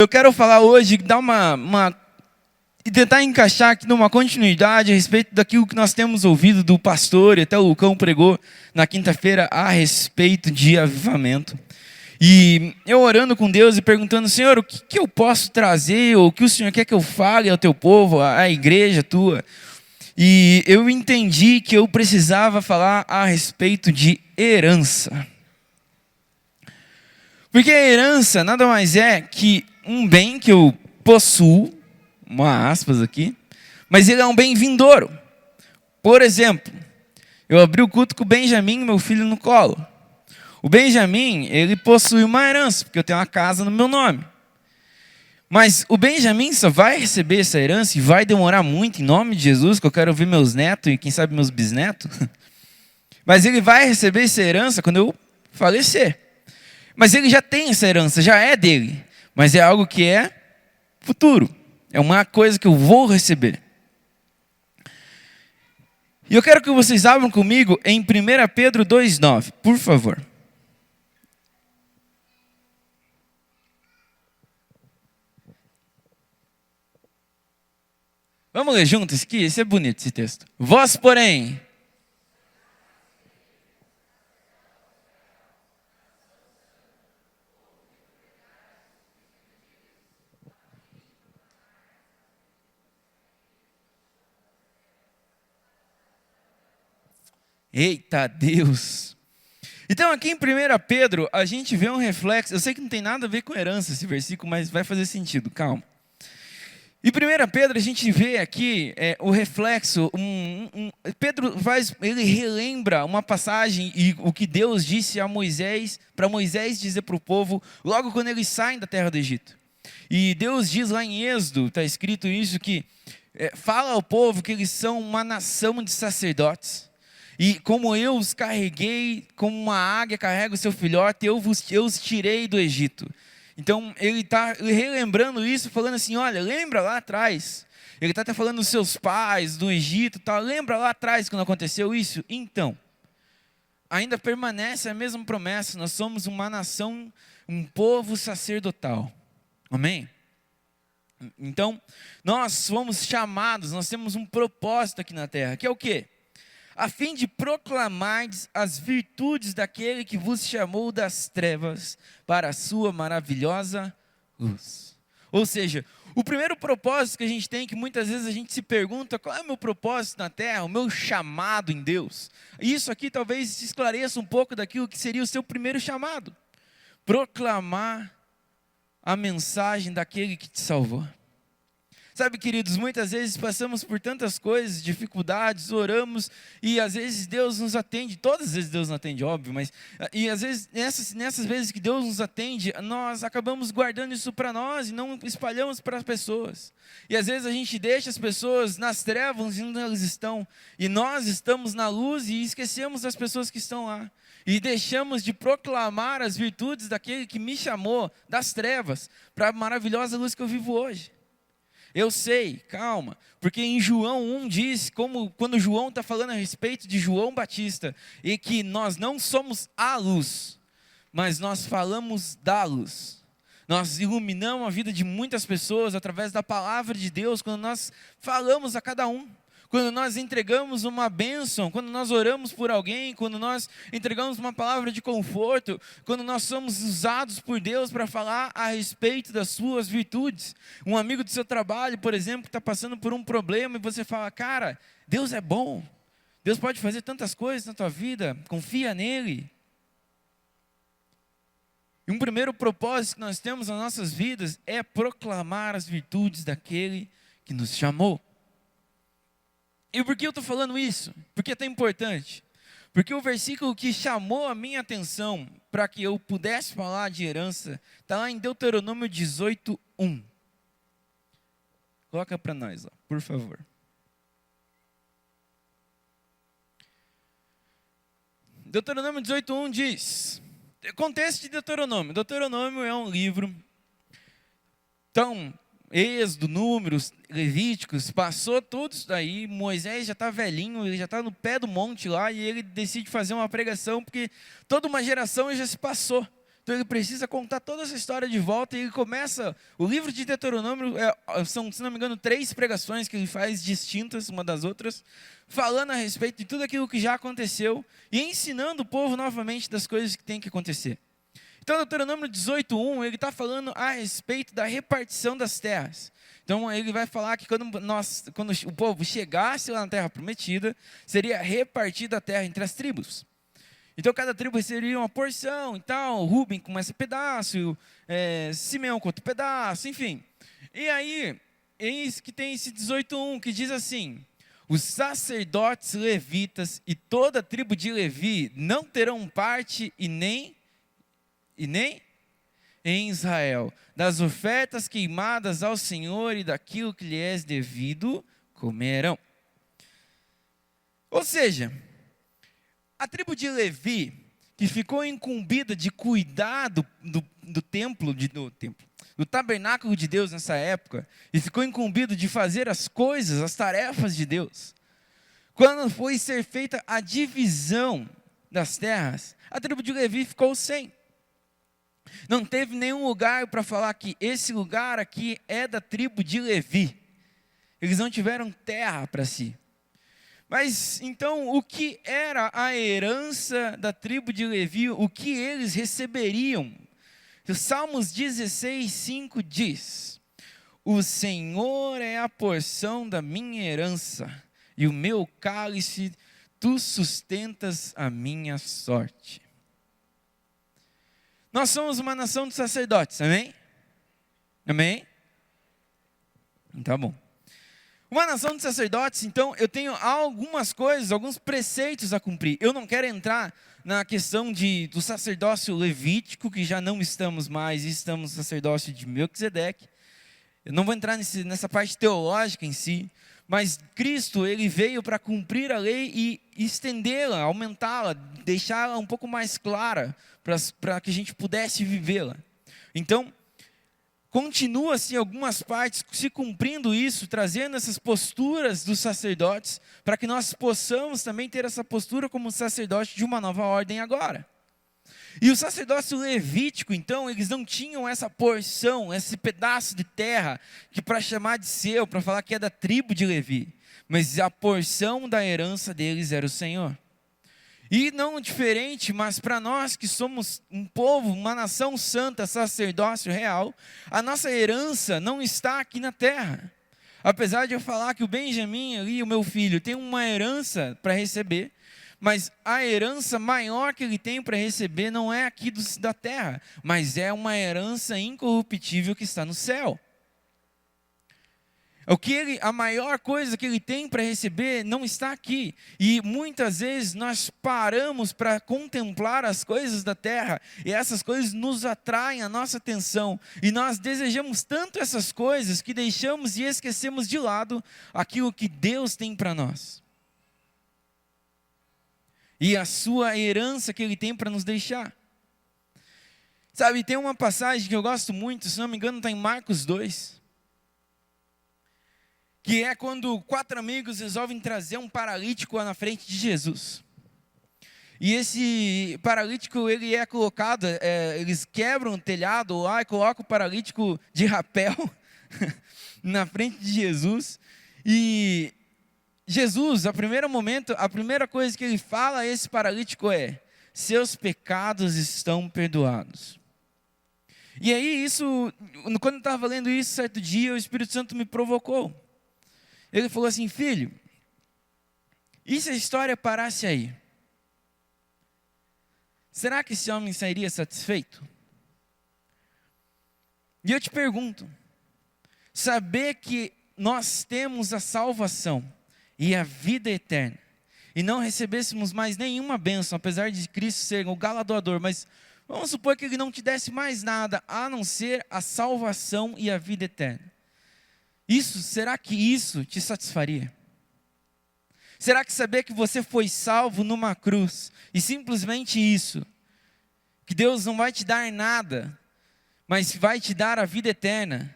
Eu quero falar hoje, dar e tentar encaixar aqui numa continuidade a respeito daquilo que nós temos ouvido do pastor, e até o Lucão pregou na quinta-feira a respeito de avivamento. E eu orando com Deus e perguntando: Senhor, o que eu posso trazer, ou o que o Senhor quer que eu fale ao teu povo, à igreja tua? E eu entendi que eu precisava falar a respeito de herança. Porque a herança nada mais é que um bem que eu possuo, uma aspas aqui, mas ele é um bem vindouro. Por exemplo, eu abri o culto com o Benjamin, meu filho, no colo. O Benjamin, ele possui uma herança, porque eu tenho uma casa no meu nome. Mas o Benjamin só vai receber essa herança, e vai demorar muito, em nome de Jesus, que eu quero ver meus netos e quem sabe meus bisnetos. Mas ele vai receber essa herança quando eu falecer. Mas ele já tem essa herança, já é dele. Mas é algo que é futuro. É uma coisa que eu vou receber. E eu quero que vocês abram comigo em 1 Pedro 2,9, por favor. Vamos ler juntos aqui? Esse é bonito, esse texto. Vós, porém... Eita Deus! Então aqui em 1 Pedro a gente vê um reflexo. Eu sei que não tem nada a ver com herança esse versículo, mas vai fazer sentido, calma. Em 1 Pedro a gente vê aqui o reflexo. Pedro ele relembra uma passagem e o que Deus disse a Moisés, para Moisés dizer para o povo, logo quando eles saem da terra do Egito. E Deus diz lá em Êxodo, está escrito isso, que fala ao povo que eles são uma nação de sacerdotes. E como eu os carreguei, como uma águia carrega o seu filhote, eu os tirei do Egito. Então ele está relembrando isso, falando assim: olha, lembra lá atrás. Ele está até falando dos seus pais, do Egito, tal. Lembra lá atrás quando aconteceu isso? Então, ainda permanece a mesma promessa. Nós somos uma nação, um povo sacerdotal. Amém? Então, nós fomos chamados, nós temos um propósito aqui na terra, que é o quê? A fim de proclamar as virtudes daquele que vos chamou das trevas para a sua maravilhosa luz. Ou seja, o primeiro propósito que a gente tem, que muitas vezes a gente se pergunta: qual é o meu propósito na terra, o meu chamado em Deus? Isso aqui talvez esclareça um pouco daquilo que seria o seu primeiro chamado. Proclamar a mensagem daquele que te salvou. Sabe, queridos, muitas vezes passamos por tantas coisas, dificuldades, oramos e às vezes Deus nos atende. Todas as vezes Deus nos atende, óbvio, mas e às vezes nessas vezes que Deus nos atende, nós acabamos guardando isso para nós e não espalhamos para as pessoas. E às vezes a gente deixa as pessoas nas trevas onde elas estão, e nós estamos na luz e esquecemos das pessoas que estão lá. E deixamos de proclamar as virtudes daquele que me chamou das trevas para a maravilhosa luz que eu vivo hoje. Eu sei, calma, porque em João 1 diz, quando João está falando a respeito de João Batista, e que nós não somos a luz, mas nós falamos da luz. Nós iluminamos a vida de muitas pessoas através da palavra de Deus, quando nós falamos a cada um. Quando nós entregamos uma bênção, quando nós oramos por alguém, quando nós entregamos uma palavra de conforto, quando nós somos usados por Deus para falar a respeito das suas virtudes. Um amigo do seu trabalho, por exemplo, que está passando por um problema e você fala: cara, Deus é bom, Deus pode fazer tantas coisas na tua vida, confia nele. E um primeiro propósito que nós temos nas nossas vidas é proclamar as virtudes daquele que nos chamou. E por que eu estou falando isso? Porque é tão importante. Porque o versículo que chamou a minha atenção para que eu pudesse falar de herança está lá em Deuteronômio 18:1. Coloca para nós lá, por favor. Deuteronômio 18:1 diz... Contexto de Deuteronômio. Deuteronômio é um livro tão... Êxodo, Números, Levíticos, passou tudo isso daí. Moisés já está velhinho, ele já está no pé do monte lá, e ele decide fazer uma pregação, porque toda uma geração já se passou. Então ele precisa contar toda essa história de volta, e ele começa, o livro de Deuteronômio, são, se não me engano, 3 pregações que ele faz distintas uma das outras, falando a respeito de tudo aquilo que já aconteceu, e ensinando o povo novamente das coisas que tem que acontecer. Então, Deuteronômio 18:1, ele está falando a respeito da repartição das terras. Então, ele vai falar que quando o povo chegasse lá na terra prometida, seria repartida a terra entre as tribos. Então, cada tribo receberia uma porção e tal, Rubem com esse pedaço, Simeão com outro pedaço, enfim. E aí, eis que tem esse 18:1, que diz assim: os sacerdotes levitas e toda a tribo de Levi não terão parte e nem em Israel, das ofertas queimadas ao Senhor e daquilo que lhe é devido, comerão. Ou seja, a tribo de Levi, que ficou incumbida de cuidar do tabernáculo de Deus nessa época, e ficou incumbido de fazer as coisas, as tarefas de Deus, quando foi ser feita a divisão das terras, a tribo de Levi ficou sem. Não teve nenhum lugar para falar que esse lugar aqui é da tribo de Levi. Eles não tiveram terra para si. Mas então, o que era a herança da tribo de Levi? O que eles receberiam? O Salmos 16:5 diz: o Senhor é a porção da minha herança, e o meu cálice, tu sustentas a minha sorte. Nós somos uma nação de sacerdotes, amém? Amém? Tá bom. Uma nação de sacerdotes, então eu tenho algumas coisas, alguns preceitos a cumprir. Eu não quero entrar na questão do sacerdócio levítico, que já não estamos mais, e estamos no sacerdócio de Melquisedeque. Eu não vou entrar nessa parte teológica em si, mas Cristo, ele veio para cumprir a lei e estendê-la, aumentá-la, deixá-la um pouco mais clara, para que a gente pudesse vivê-la. Então, continua-se algumas partes se cumprindo isso, trazendo essas posturas dos sacerdotes, para que nós possamos também ter essa postura como sacerdote de uma nova ordem agora. E o sacerdócio levítico, então, eles não tinham essa porção, esse pedaço de terra, que para chamar de seu, para falar que é da tribo de Levi, mas a porção da herança deles era o Senhor. E não diferente, mas para nós que somos um povo, uma nação santa, sacerdócio real, a nossa herança não está aqui na terra. Apesar de eu falar que o Benjamim ali, o meu filho, tem uma herança para receber, mas a herança maior que ele tem para receber não é aqui da terra, mas é uma herança incorruptível que está no céu. A maior coisa que ele tem para receber não está aqui. E muitas vezes nós paramos para contemplar as coisas da terra, e essas coisas nos atraem a nossa atenção, e nós desejamos tanto essas coisas que deixamos e esquecemos de lado aquilo que Deus tem para nós. E a sua herança que ele tem para nos deixar. Sabe, tem uma passagem que eu gosto muito, se não me engano está em Marcos 2, que é quando 4 amigos resolvem trazer um paralítico lá na frente de Jesus. E esse paralítico, ele é colocado, eles quebram o telhado lá e colocam o paralítico de rapel na frente de Jesus. E Jesus, a primeira coisa que ele fala a esse paralítico é: seus pecados estão perdoados. E aí quando eu estava lendo isso certo dia, o Espírito Santo me provocou. Ele falou assim: filho, e se a história parasse aí? Será que esse homem sairia satisfeito? E eu te pergunto, saber que nós temos a salvação e a vida eterna, e não recebêssemos mais nenhuma bênção, apesar de Cristo ser o galardoador, mas vamos supor que ele não te desse mais nada, a não ser a salvação e a vida eterna. Será que isso te satisfaria? Será que saber que você foi salvo numa cruz, e simplesmente isso, que Deus não vai te dar nada, mas vai te dar a vida eterna,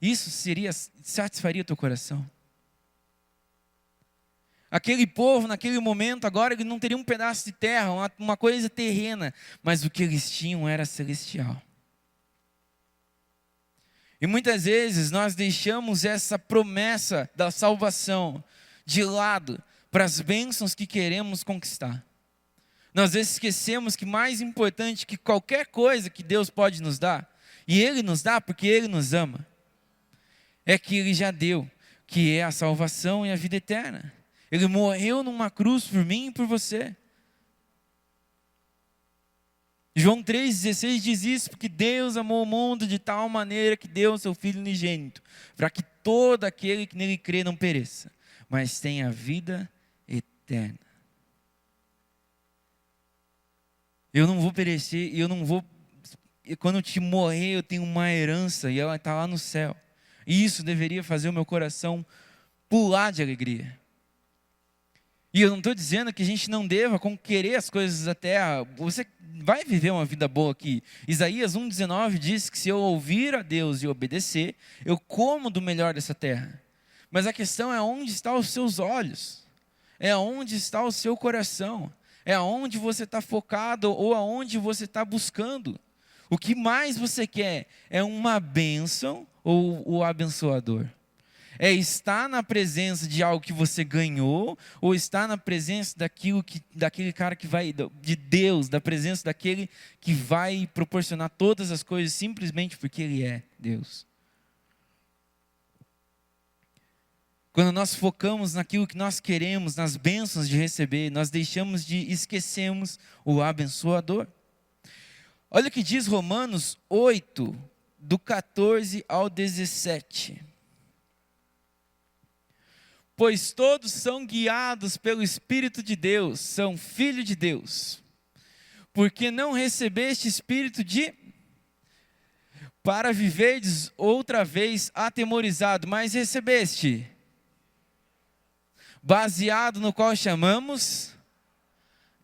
isso satisfaria o teu coração? Aquele povo, naquele momento, agora ele não teria um pedaço de terra, uma coisa terrena, mas o que eles tinham era celestial. E muitas vezes nós deixamos essa promessa da salvação de lado para as bênçãos que queremos conquistar. Nós às vezes esquecemos que mais importante que qualquer coisa que Deus pode nos dar, e Ele nos dá porque Ele nos ama, é que Ele já deu, que é a salvação e a vida eterna. Ele morreu numa cruz por mim e por você. João 3,16 diz isso, porque Deus amou o mundo de tal maneira que deu o seu Filho unigênito, para que todo aquele que nele crê não pereça, mas tenha vida eterna. Eu não vou perecer, quando eu te morrer, eu tenho uma herança, e ela está lá no céu. E isso deveria fazer o meu coração pular de alegria. E eu não estou dizendo que a gente não deva querer as coisas da terra. Você vai viver uma vida boa aqui. Isaías 1,19 diz que se eu ouvir a Deus e obedecer, eu como do melhor dessa terra. Mas a questão é onde estão os seus olhos. É onde está o seu coração. É aonde você está focado ou aonde você está buscando. O que mais você quer é uma bênção ou o abençoador? É estar na presença de algo que você ganhou, ou estar na presença daquele cara que vai, de Deus, da presença daquele que vai proporcionar todas as coisas simplesmente porque Ele é Deus. Quando nós focamos naquilo que nós queremos, nas bênçãos de receber, nós esquecemos o abençoador. Olha o que diz Romanos 8, do 14 ao 17. Pois todos são guiados pelo Espírito de Deus, são filhos de Deus. Porque não recebeste espírito para viverdes outra vez atemorizado, mas recebeste, baseado no qual chamamos,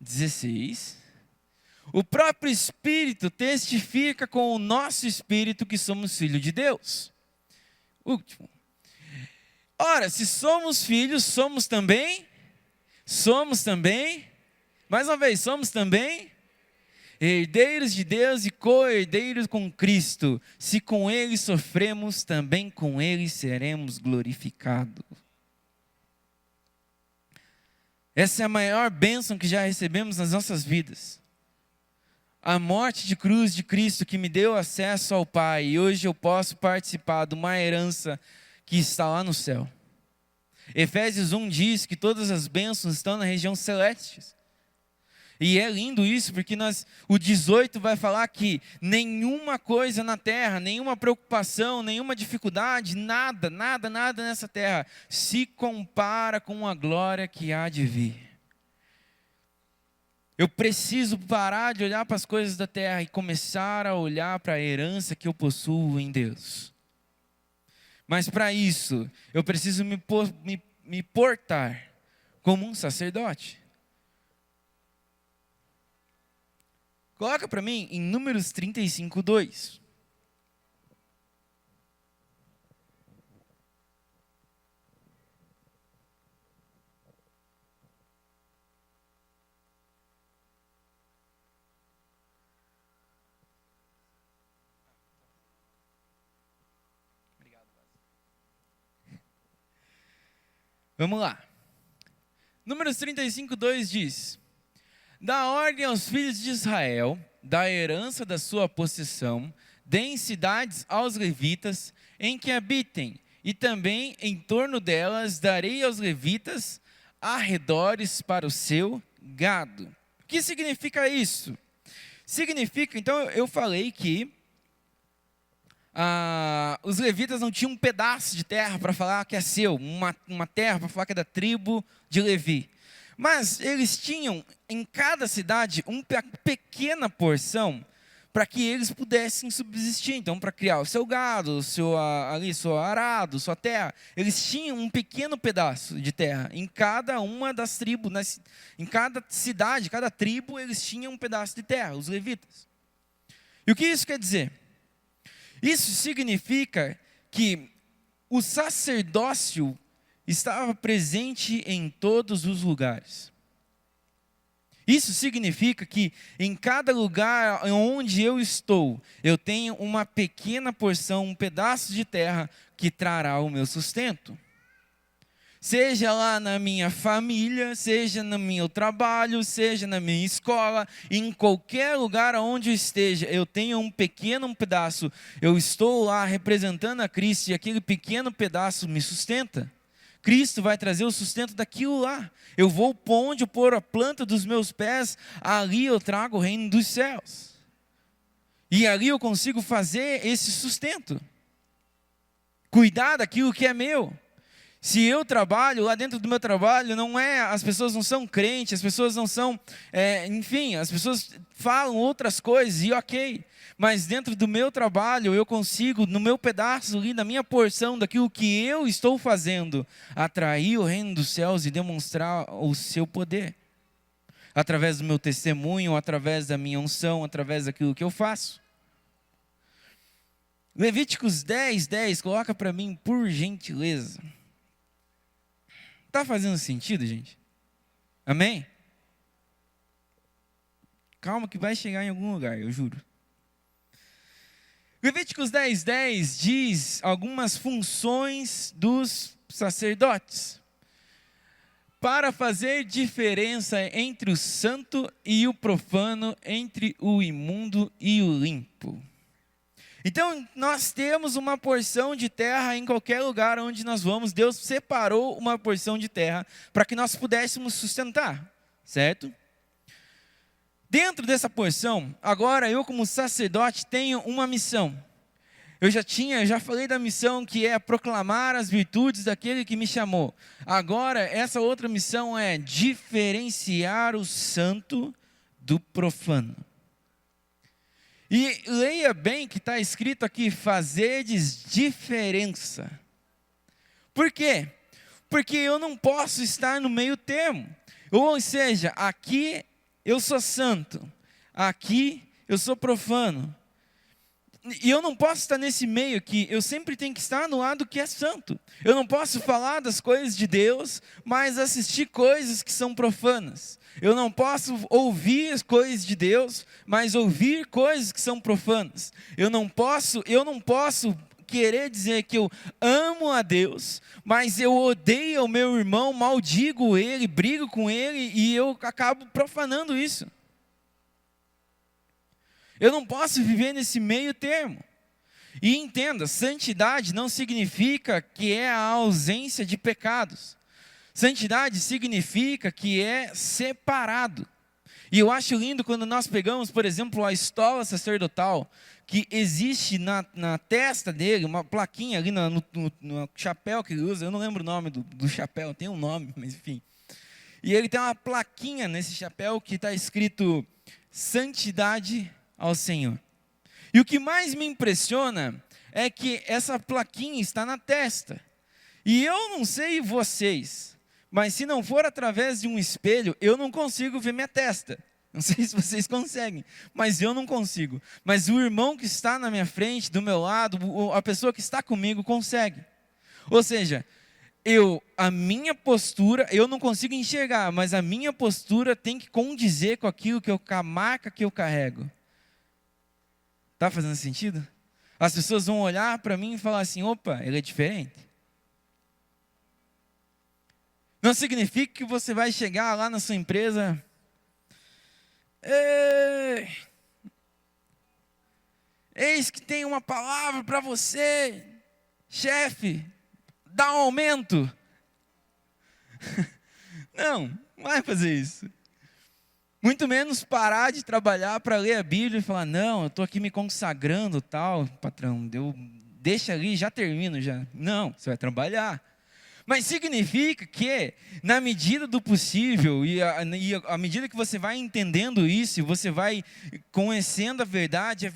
16, o próprio Espírito testifica com o nosso Espírito que somos filhos de Deus. Último. Ora, se somos filhos, somos também, mais uma vez, somos também herdeiros de Deus e co-herdeiros com Cristo. Se com Ele sofremos, também com Ele seremos glorificados. Essa é a maior bênção que já recebemos nas nossas vidas. A morte de cruz de Cristo que me deu acesso ao Pai, e hoje eu posso participar de uma herança que está lá no céu. Efésios 1 diz que todas as bênçãos estão na região celeste. E é lindo isso, porque o 18 vai falar que nenhuma coisa na terra, nenhuma preocupação, nenhuma dificuldade, nada nessa terra se compara com a glória que há de vir. Eu preciso parar de olhar para as coisas da terra e começar a olhar para a herança que eu possuo em Deus. Mas para isso, eu preciso me portar como um sacerdote. Coloca para mim em Números 35, 2. Vamos lá. Números 35, 2 diz: dá ordem aos filhos de Israel, da herança da sua possessão, deem cidades aos levitas, em que habitem, e também em torno delas darei aos levitas arredores para o seu gado. O que significa isso? Significa, então eu falei que os levitas não tinham um pedaço de terra para falar que é seu, uma terra para falar que é da tribo de Levi. Mas eles tinham em cada cidade uma pequena porção para que eles pudessem subsistir. Então, para criar o seu gado, seu arado, sua terra, eles tinham um pequeno pedaço de terra em cada uma das tribos. Em cada cidade, cada tribo, eles tinham um pedaço de terra, os levitas. E o que isso quer dizer? Isso significa que o sacerdócio estava presente em todos os lugares. Isso significa que em cada lugar onde eu estou, eu tenho uma pequena porção, um pedaço de terra que trará o meu sustento. Seja lá na minha família, seja no meu trabalho, seja na minha escola, em qualquer lugar onde eu esteja, eu tenho um pequeno pedaço, eu estou lá representando a Cristo e aquele pequeno pedaço me sustenta. Cristo vai trazer o sustento daquilo lá. Eu vou onde eu pôr a planta dos meus pés, ali eu trago o reino dos céus. E ali eu consigo fazer esse sustento. Cuidar daquilo que é meu. Se eu trabalho, lá dentro do meu trabalho, as pessoas não são crentes, as pessoas não são, enfim, as pessoas falam outras coisas e ok. Mas dentro do meu trabalho, eu consigo, no meu pedaço ali, na minha porção, daquilo que eu estou fazendo, atrair o reino dos céus e demonstrar o seu poder. Através do meu testemunho, através da minha unção, através daquilo que eu faço. Levíticos 10:10, coloca para mim, por gentileza. Está fazendo sentido, gente? Amém? Calma que vai chegar em algum lugar, eu juro. Levíticos 10:10 diz algumas funções dos sacerdotes. Para fazer diferença entre o santo e o profano, entre o imundo e o limpo. Então, nós temos uma porção de terra em qualquer lugar onde nós vamos. Deus separou uma porção de terra para que nós pudéssemos sustentar, certo? Dentro dessa porção, agora eu como sacerdote tenho uma missão. Eu já falei da missão que é proclamar as virtudes daquele que me chamou. Agora, essa outra missão é diferenciar o santo do profano. E leia bem que está escrito aqui, fazeres diferença. Por quê? Porque eu não posso estar no meio termo. Ou seja, aqui eu sou santo, aqui eu sou profano. E eu não posso estar nesse meio aqui, eu sempre tenho que estar no lado que é santo. Eu não posso falar das coisas de Deus, mas assistir coisas que são profanas. Eu não posso ouvir as coisas de Deus, mas ouvir coisas que são profanas. Eu não posso querer dizer que eu amo a Deus, mas eu odeio o meu irmão, maldigo ele, brigo com ele e eu acabo profanando isso. Eu não posso viver nesse meio termo. E entenda, santidade não significa que é a ausência de pecados. Santidade significa que é separado. E eu acho lindo quando nós pegamos, por exemplo, a estola sacerdotal, que existe na testa dele, uma plaquinha ali no chapéu que ele usa, eu não lembro o nome do chapéu, tem um nome, mas enfim. E ele tem uma plaquinha nesse chapéu que está escrito santidade ao Senhor. E o que mais me impressiona é que essa plaquinha está na testa. E eu não sei vocês, mas se não for através de um espelho, eu não consigo ver minha testa. Não sei se vocês conseguem, mas eu não consigo. Mas o irmão que está na minha frente, do meu lado, a pessoa que está comigo consegue. Ou seja, a minha postura, eu não consigo enxergar, mas a minha postura tem que condizer com aquilo com a marca que eu carrego. Está fazendo sentido? As pessoas vão olhar para mim e falar assim, opa, ele é diferente. Não significa que você vai chegar lá na sua empresa, eis que tem uma palavra para você, chefe, dá um aumento. Não vai fazer isso. Muito menos parar de trabalhar para ler a Bíblia e falar, não, eu estou aqui me consagrando, tal, patrão, deixa ali, já termino já. Não, você vai trabalhar. Mas significa que, na medida do possível, e à medida que você vai entendendo isso, você vai conhecendo a verdade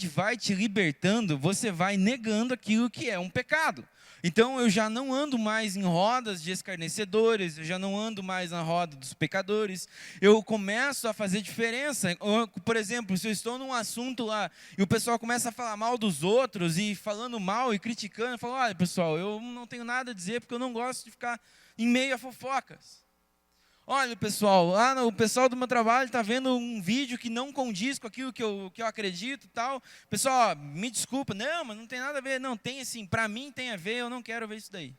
vai te libertando, você vai negando aquilo que é um pecado. Então eu já não ando mais em rodas de escarnecedores, eu já não ando mais na roda dos pecadores, eu começo a fazer diferença. Por exemplo, se eu estou num assunto lá e o pessoal começa a falar mal dos outros e falando mal e criticando, eu falo, olha pessoal, eu não tenho nada a dizer porque eu não gosto gosto de ficar em meio a fofocas. Olha, pessoal, o pessoal do meu trabalho está vendo um vídeo que não condiz com aquilo que eu acredito e tal. Pessoal, me desculpa, não, mas não tem nada a ver. Não, tem assim, para mim tem a ver, eu não quero ver isso daí.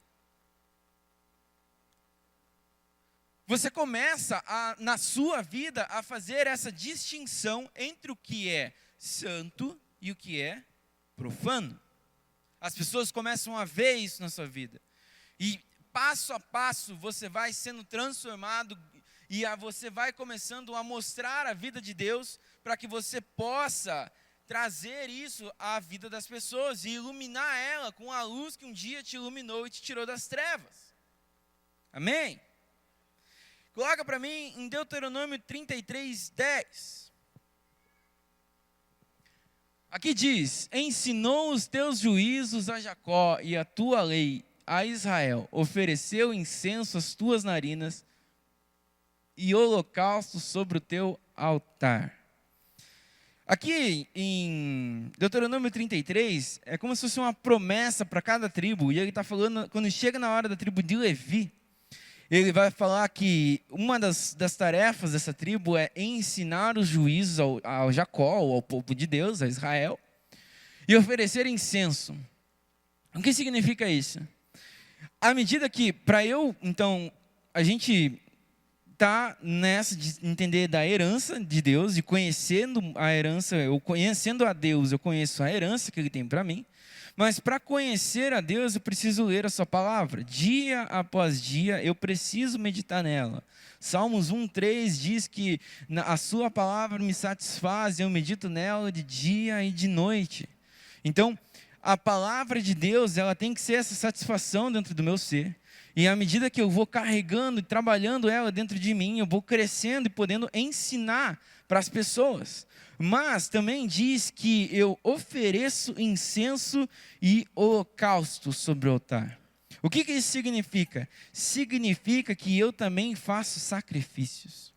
Você começa, na sua vida, a fazer essa distinção entre o que é santo e o que é profano. As pessoas começam a ver isso na sua vida. E passo a passo você vai sendo transformado e você vai começando a mostrar a vida de Deus para que você possa trazer isso à vida das pessoas e iluminar ela com a luz que um dia te iluminou e te tirou das trevas. Amém? Coloca para mim em Deuteronômio 33:10. Aqui diz: ensinou os teus juízos a Jacó e a tua lei a Israel, ofereceu incenso às tuas narinas e holocausto sobre o teu altar. Aqui em Deuteronômio 33, é como se fosse uma promessa para cada tribo, e ele está falando, quando chega na hora da tribo de Levi, ele vai falar que uma das tarefas dessa tribo é ensinar os juízos ao Jacó, ao povo de Deus, a Israel, e oferecer incenso. O que significa isso? À medida que, então, a gente está nessa de entender da herança de Deus, e conhecendo a herança, eu conhecendo a Deus, eu conheço a herança que Ele tem para mim, mas para conhecer a Deus eu preciso ler a sua palavra, dia após dia eu preciso meditar nela. Salmos 1:3 diz que a sua palavra me satisfaz, eu medito nela de dia e de noite. Então, a palavra de Deus, ela tem que ser essa satisfação dentro do meu ser. E à medida que eu vou carregando e trabalhando ela dentro de mim, eu vou crescendo e podendo ensinar para as pessoas. Mas também diz que eu ofereço incenso e holocausto sobre o altar. O que isso significa? Significa que eu também faço sacrifícios.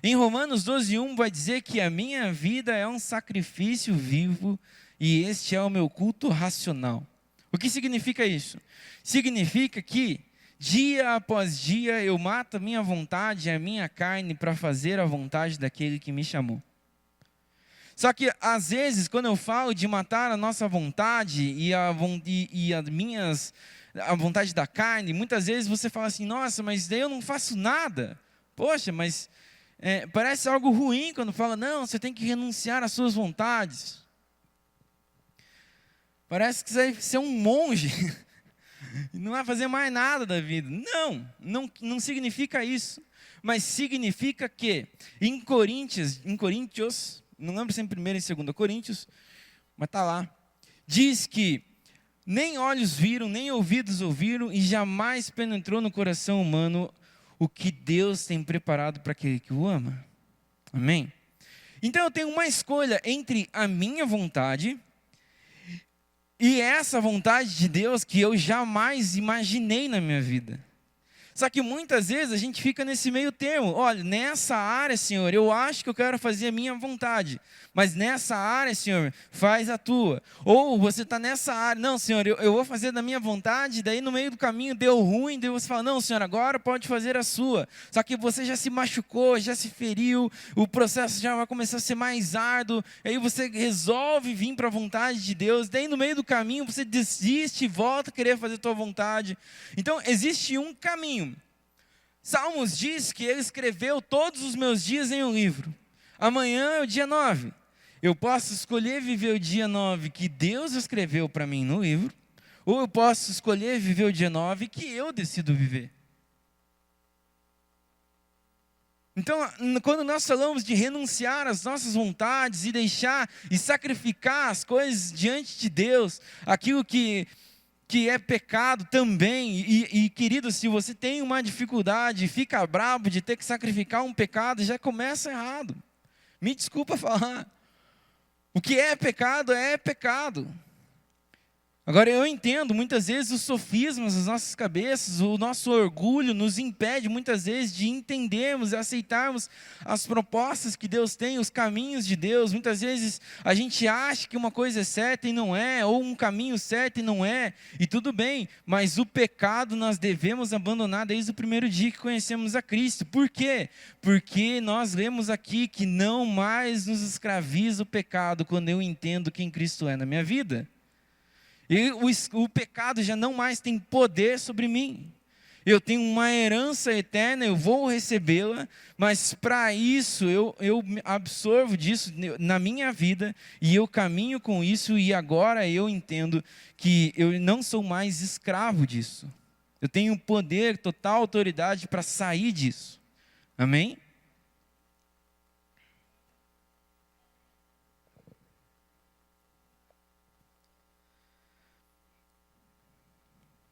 Em Romanos 12:1 vai dizer que a minha vida é um sacrifício vivo e este é o meu culto racional. O que significa isso? Significa que dia após dia eu mato a minha vontade e a minha carne para fazer a vontade daquele que me chamou. Só que às vezes quando eu falo de matar a nossa vontade e a vontade da carne, muitas vezes você fala assim, nossa, mas daí eu não faço nada. Poxa, mas parece algo ruim quando fala, não, você tem que renunciar às suas vontades. Parece que você vai ser um monge e não vai fazer mais nada da vida. Não significa isso. Mas significa que em Coríntios, não lembro se é em 1 e 2 Coríntios, mas está lá. Diz que nem olhos viram, nem ouvidos ouviram e jamais penetrou no coração humano o que Deus tem preparado para aquele que o ama. Amém? Então eu tenho uma escolha entre a minha vontade e essa vontade de Deus que eu jamais imaginei na minha vida. Só que muitas vezes a gente fica nesse meio termo. Olha, nessa área, Senhor, eu acho que eu quero fazer a minha vontade. Mas nessa área, Senhor, faz a tua. Ou você está nessa área. Não, Senhor, eu vou fazer da minha vontade. Daí no meio do caminho deu ruim. Daí você fala, não, Senhor, agora pode fazer a sua. Só que você já se machucou, já se feriu. O processo já vai começar a ser mais árduo. Aí você resolve vir para a vontade de Deus. Daí no meio do caminho você desiste e volta a querer fazer a tua vontade. Então existe um caminho. Salmos diz que ele escreveu todos os meus dias em um livro. Amanhã é o dia 9. Eu posso escolher viver o dia 9 que Deus escreveu para mim no livro, ou eu posso escolher viver o dia 9 que eu decido viver. Então, quando nós falamos de renunciar às nossas vontades e deixar e sacrificar as coisas diante de Deus, aquilo que é pecado também, e querido, se você tem uma dificuldade, fica bravo de ter que sacrificar um pecado, já começa errado. Me desculpa falar. O que é pecado é pecado. Agora, eu entendo, muitas vezes os sofismas das nossas cabeças, o nosso orgulho nos impede muitas vezes de entendermos e aceitarmos as propostas que Deus tem, os caminhos de Deus. Muitas vezes a gente acha que uma coisa é certa e não é, ou um caminho certo e não é, e tudo bem, mas o pecado nós devemos abandonar desde o primeiro dia que conhecemos a Cristo. Por quê? Porque nós lemos aqui que não mais nos escraviza o pecado quando eu entendo quem Cristo é na minha vida. E o pecado já não mais tem poder sobre mim. Eu tenho uma herança eterna, eu vou recebê-la, mas para isso eu absorvo disso na minha vida e eu caminho com isso, e agora eu entendo que eu não sou mais escravo disso. Eu tenho poder, total autoridade para sair disso. Amém?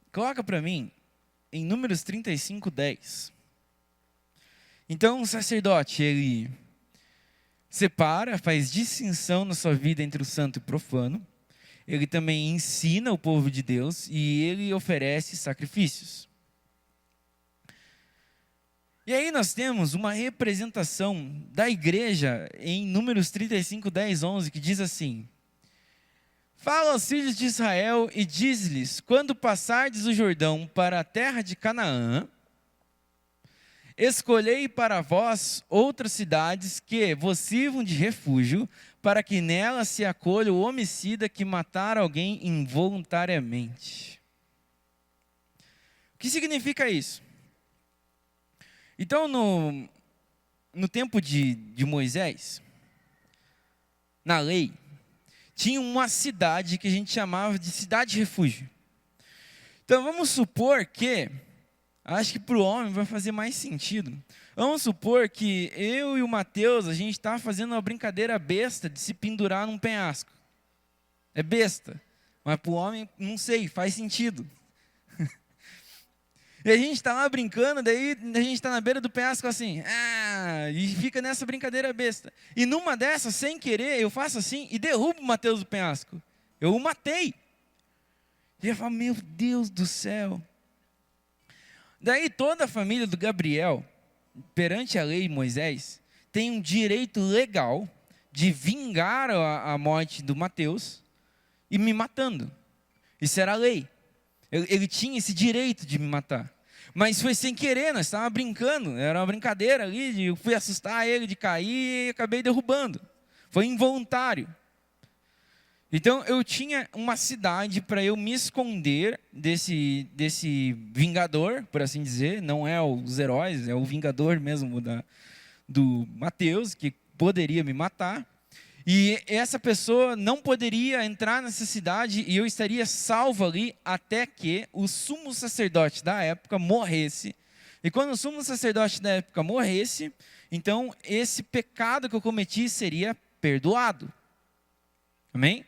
Coloca para mim em Números 35:10. Então o sacerdote, ele separa, faz distinção na sua vida entre o santo e o profano. Ele também ensina o povo de Deus e ele oferece sacrifícios. E aí nós temos uma representação da igreja em Números 35:10, 11, que diz assim: fala aos filhos de Israel e diz-lhes: quando passardes o Jordão para a terra de Canaã, escolhei para vós outras cidades que vos sirvam de refúgio, para que nelas se acolha o homicida que matar alguém involuntariamente. O que significa isso? Então, no tempo de Moisés, na lei, tinha uma cidade que a gente chamava de cidade de refúgio. Então vamos supor que, acho que para o homem vai fazer mais sentido, vamos supor que eu e o Mateus, a gente está fazendo uma brincadeira besta de se pendurar num penhasco. É besta, mas para o homem, não sei, faz sentido. E a gente está lá brincando, daí a gente está na beira do penhasco assim, e fica nessa brincadeira besta. E numa dessas, sem querer, eu faço assim e derrubo o Mateus do penhasco. Eu o matei. E eu falo, meu Deus do céu. Daí toda a família do Gabriel, perante a lei de Moisés, tem um direito legal de vingar a morte do Mateus e me matando. Isso era a lei. Ele tinha esse direito de me matar. Mas foi sem querer, nós estávamos brincando, era uma brincadeira ali, eu fui assustar ele de cair e acabei derrubando. Foi involuntário. Então eu tinha uma cidade para eu me esconder desse vingador, por assim dizer, não é os heróis, é o vingador mesmo do Mateus, que poderia me matar. E essa pessoa não poderia entrar nessa cidade e eu estaria salvo ali até que o sumo sacerdote da época morresse. E quando o sumo sacerdote da época morresse, então esse pecado que eu cometi seria perdoado. Amém?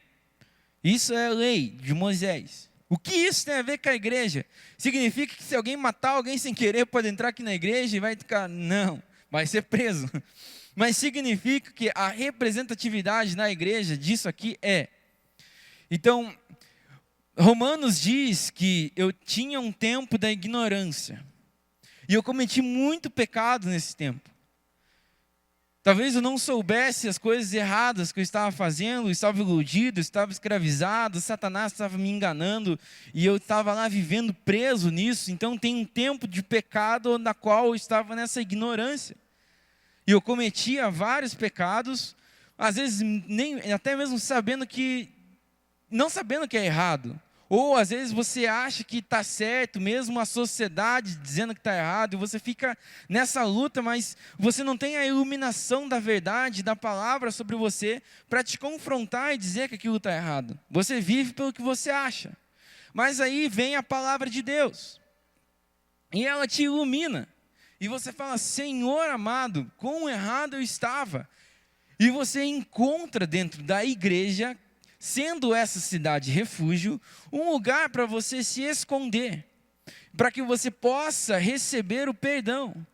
Isso é a lei de Moisés. O que isso tem a ver com a igreja? Significa que se alguém matar alguém sem querer pode entrar aqui na igreja e vai ficar... Não, vai ser preso. Mas significa que a representatividade na igreja disso aqui é. Então, Romanos diz que eu tinha um tempo da ignorância. E eu cometi muito pecado nesse tempo. Talvez eu não soubesse as coisas erradas que eu estava fazendo, eu estava iludido, eu estava escravizado, Satanás estava me enganando, e eu estava lá vivendo preso nisso. Então tem um tempo de pecado na qual eu estava nessa ignorância. E eu cometia vários pecados, às vezes até mesmo não sabendo que é errado. Ou às vezes você acha que está certo, mesmo a sociedade dizendo que está errado, e você fica nessa luta, mas você não tem a iluminação da verdade, da palavra sobre você, para te confrontar e dizer que aquilo está errado. Você vive pelo que você acha. Mas aí vem a palavra de Deus, e ela te ilumina. E você fala, Senhor amado, quão errado eu estava. E você encontra dentro da igreja, sendo essa cidade refúgio, um lugar para você se esconder, para que você possa receber o perdão.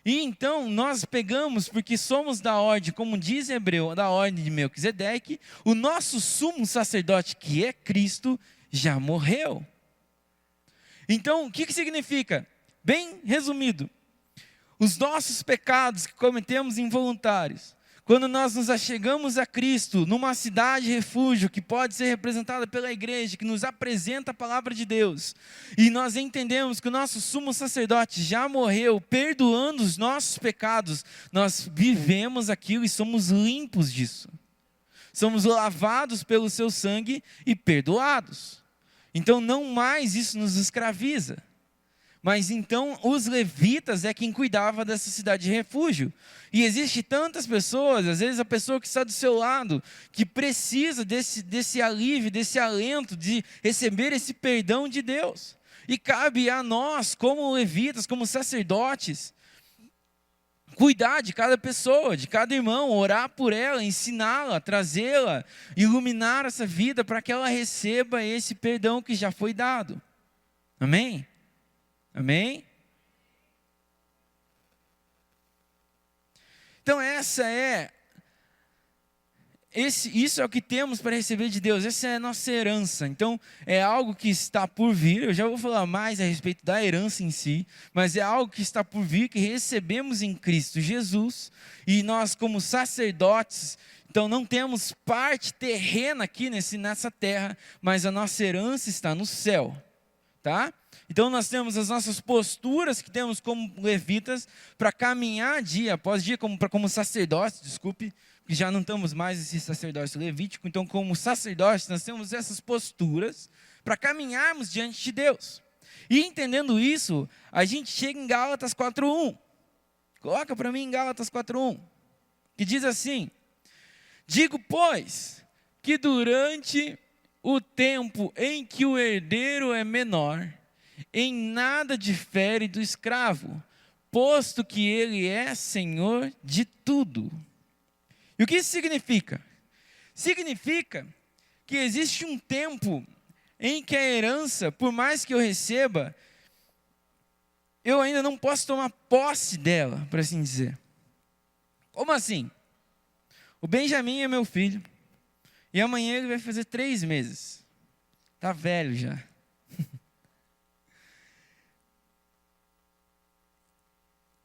E então nós pegamos, porque somos da ordem, como diz Hebreu, da ordem de Melquisedeque, o nosso sumo sacerdote, que é Cristo, já morreu. Então, o que significa? Bem resumido, os nossos pecados que cometemos involuntários, quando nós nos achegamos a Cristo, numa cidade refúgio, que pode ser representada pela igreja, que nos apresenta a palavra de Deus, e nós entendemos que o nosso sumo sacerdote já morreu, perdoando os nossos pecados, nós vivemos aquilo e somos limpos disso. Somos lavados pelo seu sangue e perdoados. Então não mais isso nos escraviza. Mas então os levitas é quem cuidava dessa cidade de refúgio. E existe tantas pessoas, às vezes a pessoa que está do seu lado, que precisa desse alívio, desse alento, de receber esse perdão de Deus. E cabe a nós, como levitas, como sacerdotes, cuidar de cada pessoa, de cada irmão, orar por ela, ensiná-la, trazê-la, iluminar essa vida para que ela receba esse perdão que já foi dado. Amém? Amém? Então isso é o que temos para receber de Deus, essa é a nossa herança. Então é algo que está por vir, eu já vou falar mais a respeito da herança em si, mas é algo que está por vir, que recebemos em Cristo Jesus, e nós como sacerdotes, então não temos parte terrena aqui nessa terra, mas a nossa herança está no céu, tá? Então nós temos as nossas posturas que temos como levitas para caminhar dia após dia, como sacerdotes, desculpe, que já não estamos mais esse sacerdócio levítico. Então como sacerdotes nós temos essas posturas para caminharmos diante de Deus. E entendendo isso, a gente chega em Gálatas 4:1. Coloca para mim em Gálatas 4:1, que diz assim: digo, pois, que durante o tempo em que o herdeiro é menor, em nada difere do escravo, posto que ele é senhor de tudo. E o que isso significa? Significa que existe um tempo em que a herança, por mais que eu receba, eu ainda não posso tomar posse dela, por assim dizer. Como assim? O Benjamin é meu filho, e amanhã ele vai fazer 3 meses. Está velho já.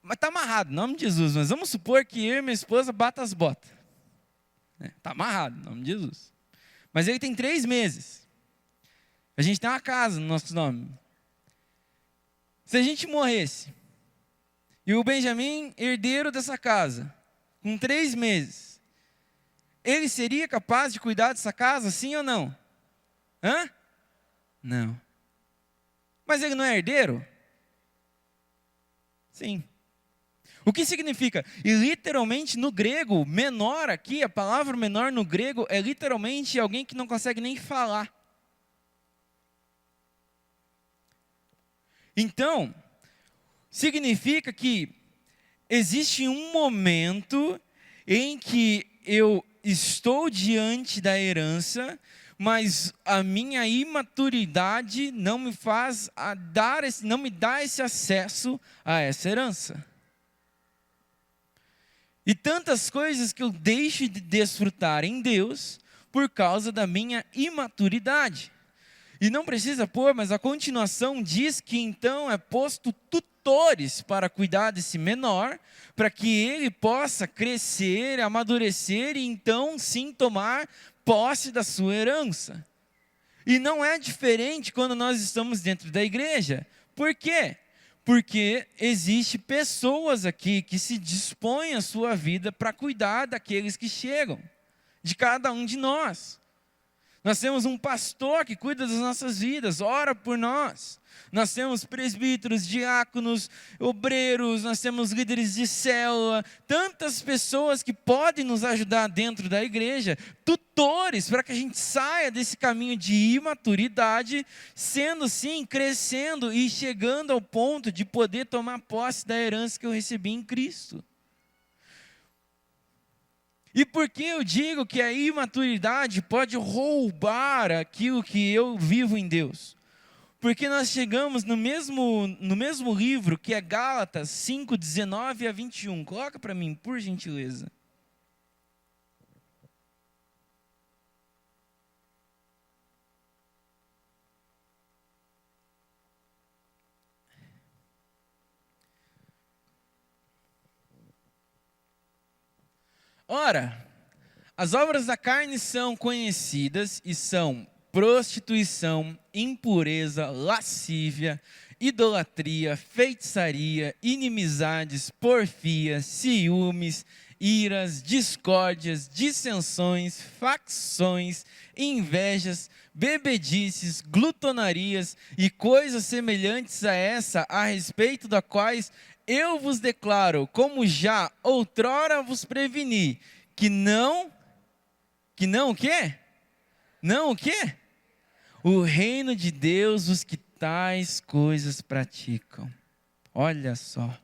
Mas está amarrado, em nome de Jesus. Mas vamos supor que eu e minha esposa batam as botas. Está amarrado, em nome de Jesus. Mas ele tem 3 meses. A gente tem uma casa no nosso nome. Se a gente morresse, e o Benjamin, herdeiro dessa casa, com 3 meses, ele seria capaz de cuidar dessa casa, sim ou não? Hã? Não. Mas ele não é herdeiro? Sim. O que significa? E literalmente no grego, menor aqui, a palavra menor no grego é literalmente alguém que não consegue nem falar. Então, significa que existe um momento em que eu estou diante da herança, mas a minha imaturidade não me faz não me dá esse acesso a essa herança. E tantas coisas que eu deixo de desfrutar em Deus por causa da minha imaturidade. E não precisa pôr, mas a continuação diz que então é posto tutores para cuidar desse menor, para que ele possa crescer, amadurecer e então sim tomar posse da sua herança. E não é diferente quando nós estamos dentro da igreja. Por quê? Porque existe pessoas aqui que se dispõem a sua vida para cuidar daqueles que chegam, de cada um de nós. Nós temos um pastor que cuida das nossas vidas, ora por nós. Nós temos presbíteros, diáconos, obreiros, nós temos líderes de célula, tantas pessoas que podem nos ajudar dentro da igreja, tutores para que a gente saia desse caminho de imaturidade, sendo sim, crescendo e chegando ao ponto de poder tomar posse da herança que eu recebi em Cristo. E por que eu digo que a imaturidade pode roubar aquilo que eu vivo em Deus? porque nós chegamos no mesmo livro, que é Gálatas 5, 19 a 21. Coloca para mim, por gentileza. Ora, as obras da carne são conhecidas e são prostituição, impureza, lascívia, idolatria, feitiçaria, inimizades, porfias, ciúmes, iras, discórdias, dissensões, facções, invejas, bebedices, glutonarias e coisas semelhantes a essa, a respeito da quais eu vos declaro, como já outrora vos preveni, que não o quê? Não o quê? O reino de Deus, os que tais coisas praticam. Olha só.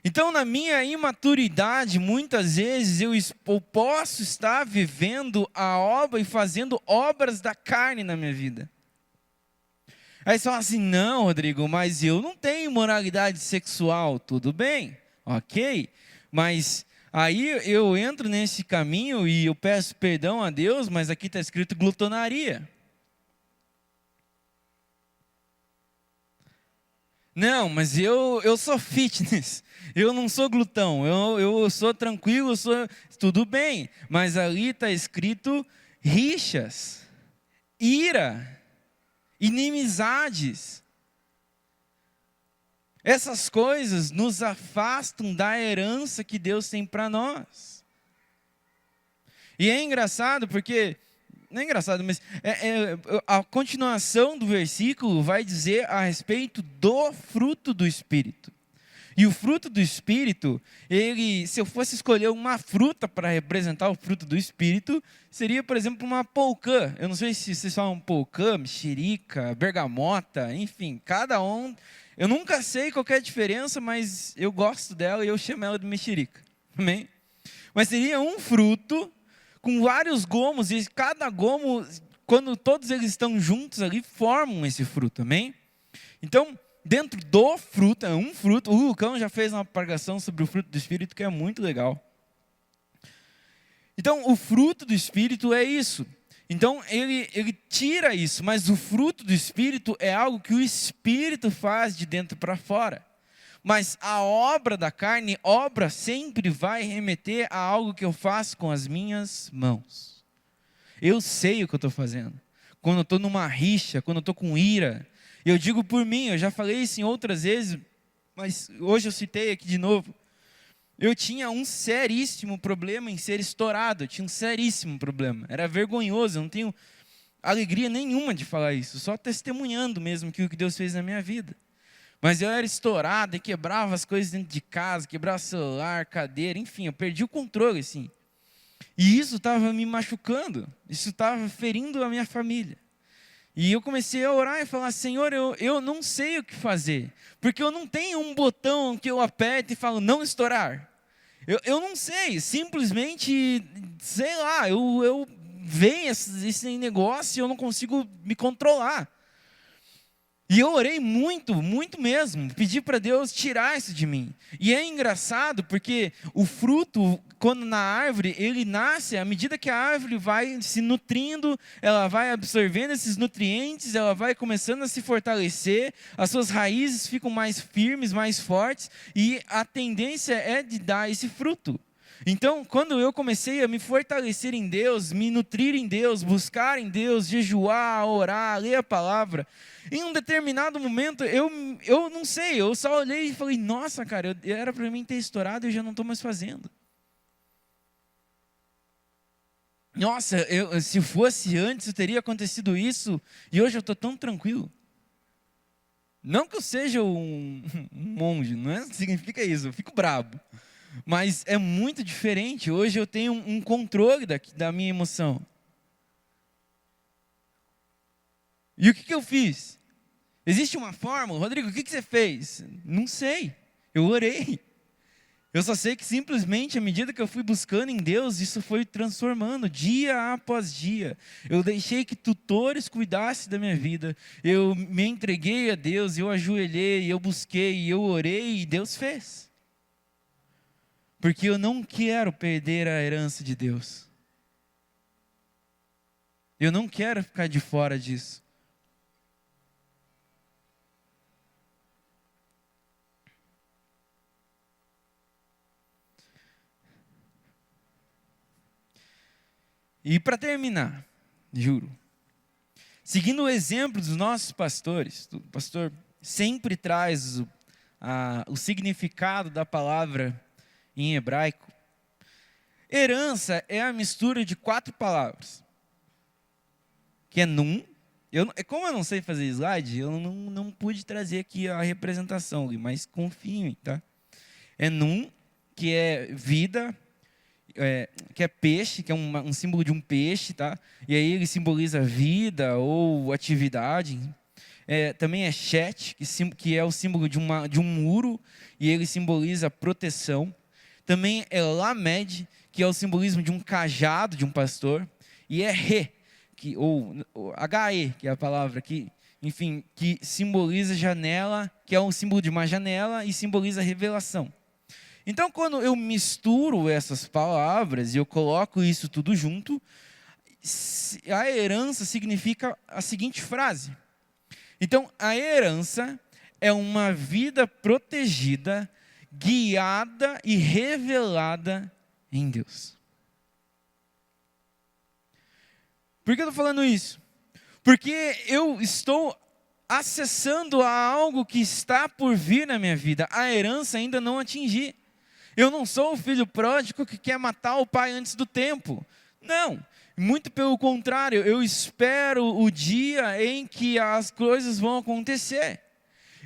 Então, na minha imaturidade, muitas vezes eu posso estar vivendo a obra e fazendo obras da carne na minha vida. Aí você fala assim, não, Rodrigo, mas eu não tenho moralidade sexual. Tudo bem, ok, mas aí eu entro nesse caminho e eu peço perdão a Deus, mas aqui está escrito glutonaria. Não, mas eu sou fitness, eu não sou glutão, eu sou tranquilo, tudo bem, mas ali está escrito rixas, ira, inimizades. Essas coisas nos afastam da herança que Deus tem para nós. E é engraçado porque, não é engraçado, mas a continuação do versículo vai dizer a respeito do fruto do Espírito. E o fruto do Espírito, se eu fosse escolher uma fruta para representar o fruto do Espírito, seria, por exemplo, uma polcã. Eu não sei se vocês falam polcã, mexerica, bergamota, enfim, cada um. Eu nunca sei qual é a diferença, mas eu gosto dela e eu chamo ela de mexerica. Amém? Mas seria um fruto com vários gomos, e cada gomo, quando todos eles estão juntos ali, formam esse fruto. Amém? Então, dentro do fruto, é um fruto. O Lucão já fez uma pregação sobre o fruto do Espírito, que é muito legal. Então, o fruto do Espírito é isso. Então, ele tira isso, mas o fruto do Espírito é algo que o Espírito faz de dentro para fora. Mas a obra da carne, obra sempre vai remeter a algo que eu faço com as minhas mãos. Eu sei o que eu estou fazendo. Quando eu estou numa rixa, quando eu estou com ira, eu digo por mim, eu já falei isso em outras vezes, mas hoje eu citei aqui de novo. Eu tinha um seríssimo problema em ser estourado, eu tinha um seríssimo problema. Era vergonhoso, eu não tenho alegria nenhuma de falar isso, só testemunhando mesmo que o que Deus fez na minha vida. Mas eu era estourado e quebrava as coisas dentro de casa, quebrava celular, cadeira, enfim, eu perdi o controle, assim. E isso estava me machucando, isso estava ferindo a minha família. E eu comecei a orar e falar, Senhor, eu não sei o que fazer, porque eu não tenho um botão que eu aperto e falo, não estourar. Eu não sei, simplesmente, sei lá, eu vejo esse negócio e eu não consigo me controlar. E eu orei muito, muito mesmo, pedi para Deus tirar isso de mim. E é engraçado porque o fruto, quando na árvore, ele nasce, à medida que a árvore vai se nutrindo, ela vai absorvendo esses nutrientes, ela vai começando a se fortalecer, as suas raízes ficam mais firmes, mais fortes, e a tendência é de dar esse fruto. Então, quando eu comecei a me fortalecer em Deus, me nutrir em Deus, buscar em Deus, jejuar, orar, ler a palavra, em um determinado momento, eu não sei, eu só olhei e falei, nossa, cara, era para mim ter estourado e eu já não estou mais fazendo. Nossa, se fosse antes, teria acontecido isso, e hoje eu estou tão tranquilo. Não que eu seja um monge, não significa isso, eu fico brabo. Mas é muito diferente. Hoje eu tenho um controle da minha emoção. E o que eu fiz? Existe uma fórmula? Rodrigo, o que você fez? Não sei. Eu orei. Eu só sei que simplesmente, à medida que eu fui buscando em Deus, isso foi transformando, dia após dia. Eu deixei que tutores cuidassem da minha vida. Eu me entreguei a Deus, eu ajoelhei, eu busquei, eu orei e Deus fez. Porque eu não quero perder a herança de Deus. Eu não quero ficar de fora disso. E para terminar, juro, seguindo o exemplo dos nossos pastores, o pastor sempre traz o significado da palavra em hebraico. Herança é a mistura de 4 palavras, que é num. Como eu não sei fazer slide, eu não pude trazer aqui a representação, mas confio em mim, tá? É num, que é vida, que é peixe, que é um símbolo de um peixe, tá? E aí ele simboliza vida ou atividade. Também é Shet, que é o símbolo de um muro, e ele simboliza proteção. Também é Lamed, que é o simbolismo de um cajado de um pastor. E é Re, ou He, que é a palavra aqui, enfim, que simboliza janela, que é um símbolo de uma janela e simboliza revelação. Então, quando eu misturo essas palavras e eu coloco isso tudo junto, a herança significa a seguinte frase. Então, a herança é uma vida protegida, guiada e revelada em Deus. Por que eu estou falando isso? Porque eu estou acessando a algo que está por vir na minha vida. A herança ainda não atingi. Eu não sou o filho pródigo que quer matar o pai antes do tempo. Não, muito pelo contrário, eu espero o dia em que as coisas vão acontecer.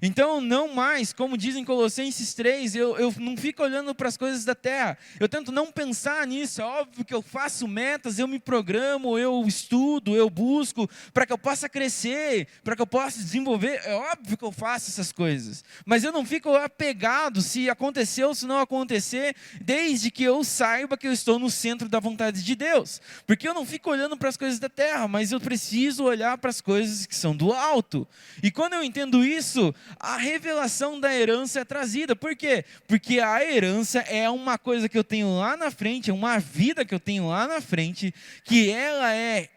Então, não mais, como diz em Colossenses 3, eu não fico olhando para as coisas da terra. Eu tento não pensar nisso. É óbvio que eu faço metas, eu me programo, eu estudo, eu busco, para que eu possa crescer, para que eu possa desenvolver. É óbvio que eu faço essas coisas. Mas eu não fico apegado se aconteceu ou se não acontecer, desde que eu saiba que eu estou no centro da vontade de Deus. Porque eu não fico olhando para as coisas da terra, mas eu preciso olhar para as coisas que são do alto. E quando eu entendo isso, a revelação da herança é trazida. Por quê? Porque a herança é uma coisa que eu tenho lá na frente, é uma vida que eu tenho lá na frente, que ela é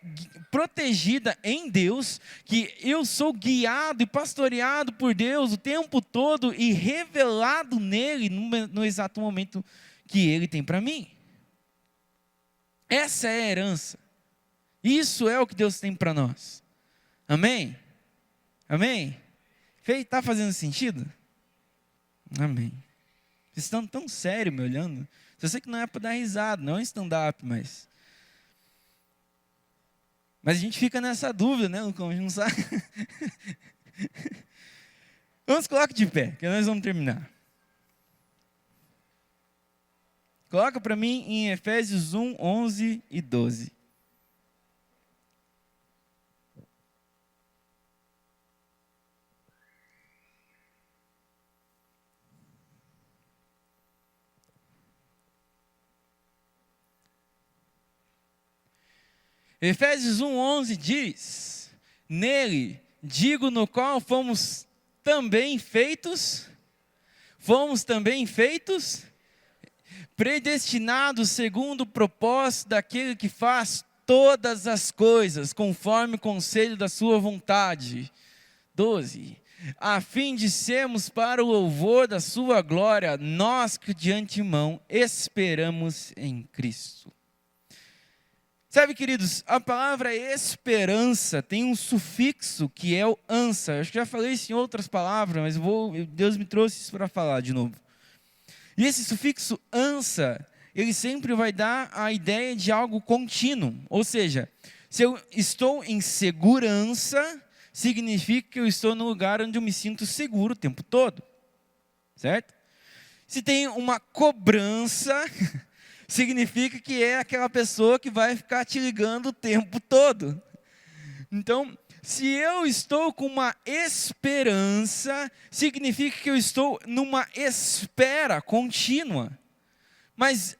protegida em Deus, que eu sou guiado e pastoreado por Deus o tempo todo e revelado nele no exato momento que ele tem para mim. Essa é a herança. Isso é o que Deus tem para nós. Amém? Amém? Está fazendo sentido? Amém. Vocês estão tão sérios me olhando. Eu sei que não é para dar risada, não é um stand-up, mas a gente fica nessa dúvida, né? Como a gente não sabe. Vamos, coloca de pé, que nós vamos terminar. Coloca para mim em Efésios 1, 11 e 12. Efésios 1:11 diz: nele, digo, no qual fomos também feitos, predestinados segundo o propósito daquele que faz todas as coisas, conforme o conselho da sua vontade. 12. A fim de sermos para o louvor da sua glória, nós que de antemão esperamos em Cristo. Sabe, queridos, a palavra esperança tem um sufixo que é o ansa. Acho que já falei isso em outras palavras, mas Deus me trouxe isso para falar de novo. E esse sufixo ansa, ele sempre vai dar a ideia de algo contínuo. Ou seja, se eu estou em segurança, significa que eu estou no lugar onde eu me sinto seguro o tempo todo. Certo? Se tem uma cobrança, significa que é aquela pessoa que vai ficar te ligando o tempo todo. Então, se eu estou com uma esperança, significa que eu estou numa espera contínua. Mas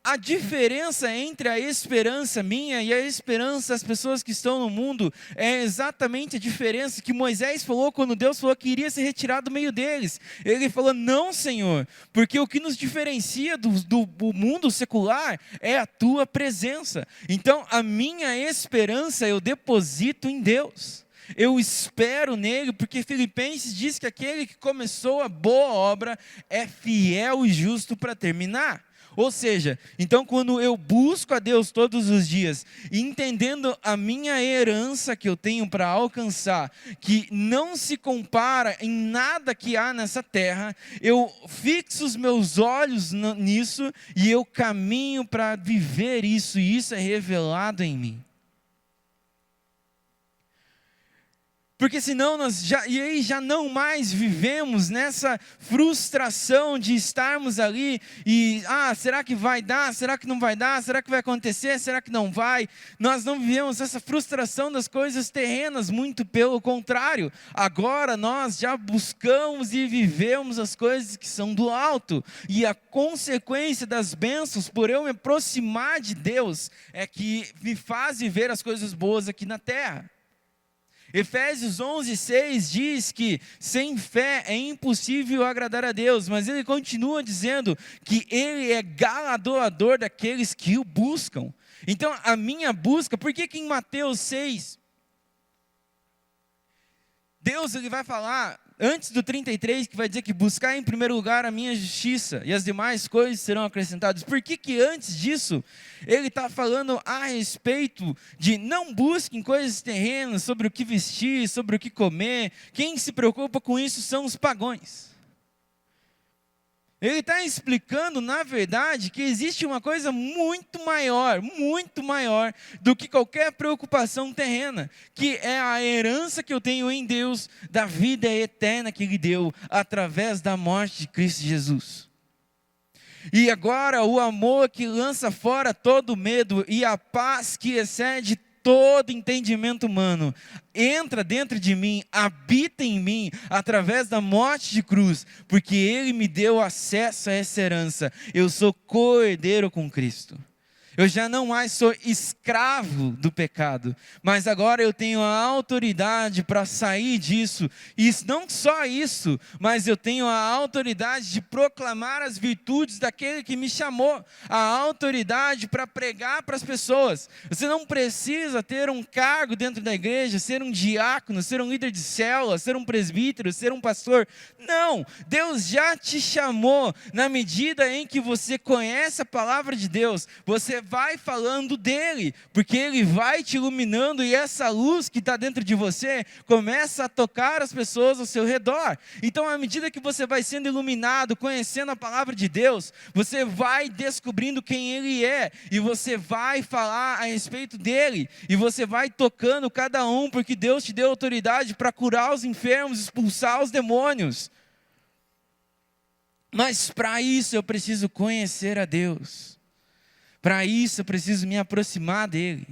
a diferença entre a esperança minha e a esperança das pessoas que estão no mundo é exatamente a diferença que Moisés falou quando Deus falou que iria se retirar do meio deles. Ele falou: não, Senhor, porque o que nos diferencia do mundo secular é a tua presença. Então a minha esperança eu deposito em Deus. Eu espero nele, porque Filipenses diz que aquele que começou a boa obra é fiel e justo para terminar. Ou seja, então quando eu busco a Deus todos os dias, entendendo a minha herança que eu tenho para alcançar, que não se compara em nada que há nessa terra, eu fixo os meus olhos nisso e eu caminho para viver isso, e isso é revelado em mim. Porque senão nós já não mais vivemos nessa frustração de estarmos ali e, será que vai dar? Será que não vai dar? Será que vai acontecer? Será que não vai? Nós não vivemos essa frustração das coisas terrenas, muito pelo contrário. Agora nós já buscamos e vivemos as coisas que são do alto. E a consequência das bênçãos, por eu me aproximar de Deus, é que me faz viver as coisas boas aqui na terra. Efésios 11:6 diz que sem fé é impossível agradar a Deus, mas ele continua dizendo que ele é galardoador daqueles que o buscam. Então a minha busca, por que em Mateus 6, Deus ele vai falar, antes do 33, que vai dizer que buscar em primeiro lugar a minha justiça e as demais coisas serão acrescentadas. Por que antes disso, ele está falando a respeito de não busquem coisas terrenas, sobre o que vestir, sobre o que comer? Quem se preocupa com isso são os pagãos. Ele está explicando, na verdade, que existe uma coisa muito maior do que qualquer preocupação terrena, que é a herança que eu tenho em Deus, da vida eterna que Ele deu, através da morte de Cristo Jesus. E agora o amor que lança fora todo medo e a paz que excede todo entendimento humano, entra dentro de mim, habita em mim, através da morte de cruz, porque Ele me deu acesso a essa herança. Eu sou co-herdeiro com Cristo. Eu já não mais sou escravo do pecado, mas agora eu tenho a autoridade para sair disso. E não só isso, mas eu tenho a autoridade de proclamar as virtudes daquele que me chamou, a autoridade para pregar para as pessoas. Você não precisa ter um cargo dentro da igreja, ser um diácono, ser um líder de célula, ser um presbítero, ser um pastor. Não, Deus já te chamou. Na medida em que você conhece a palavra de Deus, você vai falando dele, porque ele vai te iluminando, e essa luz que está dentro de você começa a tocar as pessoas ao seu redor. Então, à medida que você vai sendo iluminado, conhecendo a palavra de Deus, você vai descobrindo quem ele é, e você vai falar a respeito dele, e você vai tocando cada um, porque Deus te deu autoridade para curar os enfermos, expulsar os demônios. Mas para isso eu preciso conhecer a Deus. Para isso eu preciso me aproximar dele.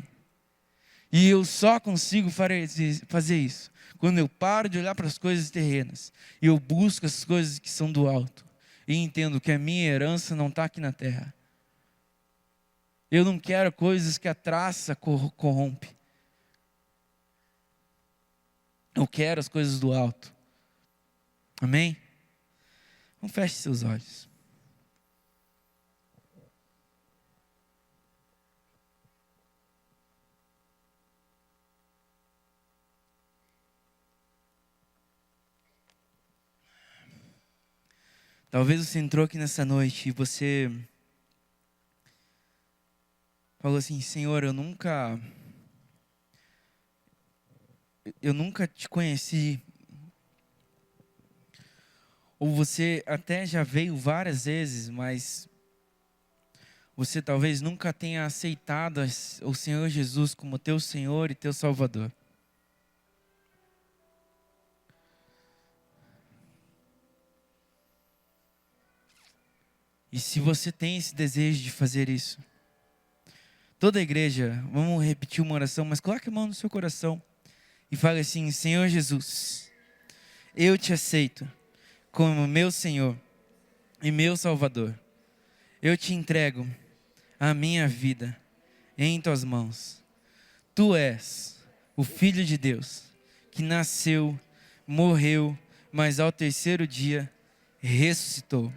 E eu só consigo fazer isso quando eu paro de olhar para as coisas terrenas e eu busco as coisas que são do alto e entendo que a minha herança não está aqui na terra. Eu não quero coisas que a traça corrompe. Eu quero as coisas do alto. Amém? Então feche seus olhos. Talvez você entrou aqui nessa noite e você falou assim: Senhor, eu nunca te conheci. Ou você até já veio várias vezes, mas você talvez nunca tenha aceitado o Senhor Jesus como teu Senhor e teu Salvador. E se você tem esse desejo de fazer isso, toda a igreja, vamos repetir uma oração, mas coloque a mão no seu coração e fale assim: Senhor Jesus, eu te aceito como meu Senhor e meu Salvador. eu te entrego a minha vida em tuas mãos. Tu és o Filho de Deus, que nasceu, morreu, mas ao terceiro dia ressuscitou.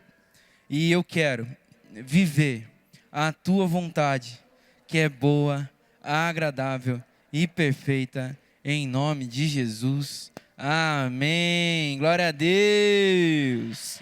E eu quero viver a tua vontade, que é boa, agradável e perfeita, em nome de Jesus. Amém. Glória a Deus.